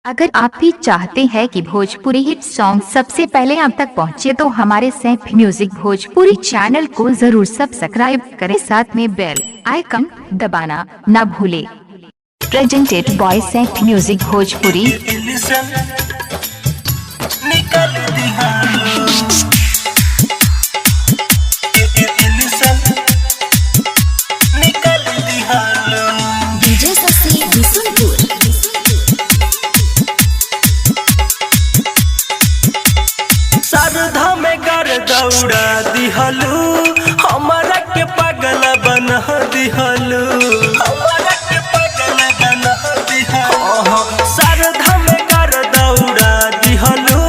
अगर आप भी चाहते हैं कि भोजपुरी हिट सॉन्ग सबसे पहले आप तक पहुंचे तो हमारे सैफ म्यूजिक भोजपुरी चैनल को जरूर सब्सक्राइब करें, साथ में बेल आइकन दबाना न भूले। Presented by Saif music Bhojpuri. DJ Shashi Bishunpur. शारदा में कर दौड़ा दिहलू, हमारा के पागल बना दिहलू, हमारा के पागल बना दिहलू। शारदा में कर दौड़ा दिहलू,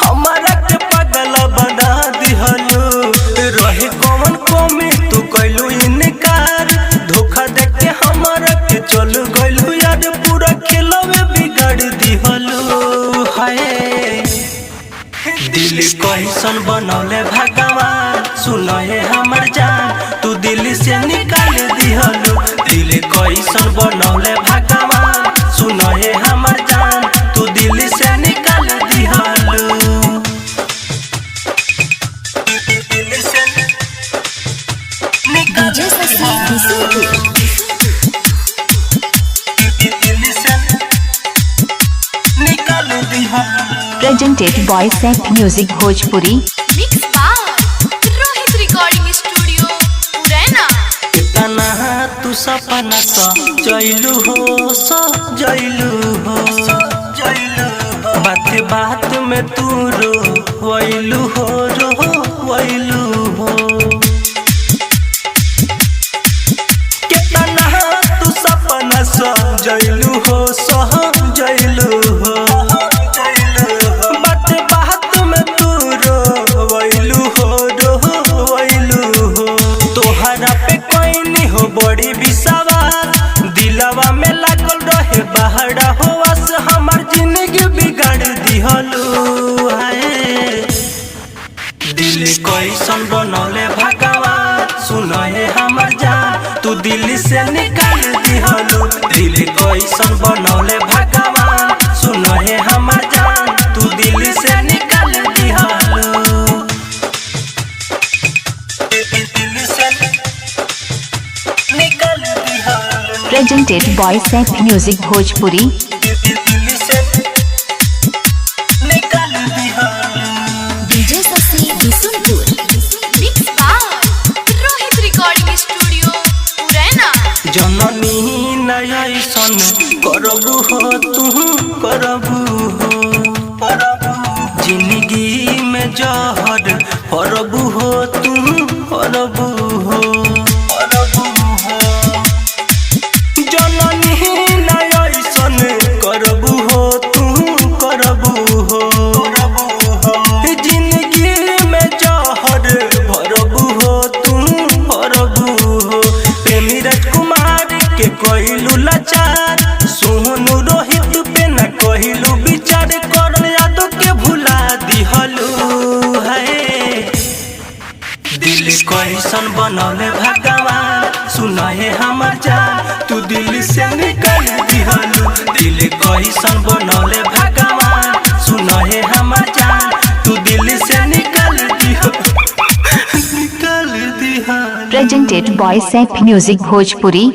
हमारा के पागल बना दिहलू। रहे कौन कमी तू कैलू इनकार, धोखा दे के हमारा के चल गइलू यार, पूरा खेल में बिगाड़ दिहलू। हाय दिल कैसन बनौले भगवान, सुनो हे हमर जान, तू दिल से निकाल दिहलू। दिल कैसन बनौले भगवान, सुनो हे हमर जान, तू दिल से निकाल दिहलू। दिल से डीजे शशि बिशुनपुर। दिल से निकाल दिहलू। Presented by Saif music Bhojpuri. Mix by Rohit recording studio पुराना। इतना तू सपना सजैलू हो, सजैलू हो, बात बात में तू रोइलू हो, रोइलू हो। कितना तू सपना सजैलू हो, सजैलू हो, बात बात में तू रोइलू हो, रोइलू हो। तोहरा पे कोई नहीं हो बड़ी विश्वास, दिलवा में लागल रहे बहरा हो आस, हमार जिंदगी बिगाड़ दिहलू। हाय दिल कैसन बनौले भगवान, सुनो हे हमर जान, तू दिल से निकाल दिहलू। दिल कैसन बनौले भगवान, सुनो हे हमर जान, तू दिल से निकाल दिहलू। दिल से निकाल दिहलू। Presented by Saif music Bhojpuri. दिल से निकाल दिहलू। DJ Shashi Bishunpur. Mix by Rohit recording studio पुराना। जननी नयसन करबू हो, तू करबू हो, जिंदगी में जहर फरबू हो, तू फरबू हो। जननी नयसन करबू हो, तू करबू हो, जिंदगी में जहर भरबू हो, तू भरबू हो। प्रेमी राजकुमार के कहलू लाचार, सोनू रोहित पे न कहलू विचार, कर यादव के भुला दिहलू। है दिल कैसन बनौले भगवान, सुनो हे हमर जान, तू दिल से निकाल दिहलू। दिल कैसन बनौले भगवान, सुनो हे हमर जान, तू दिल से निकाल दिहलू। निकाल दिहलू। Presented by Saif music Bhojpuri.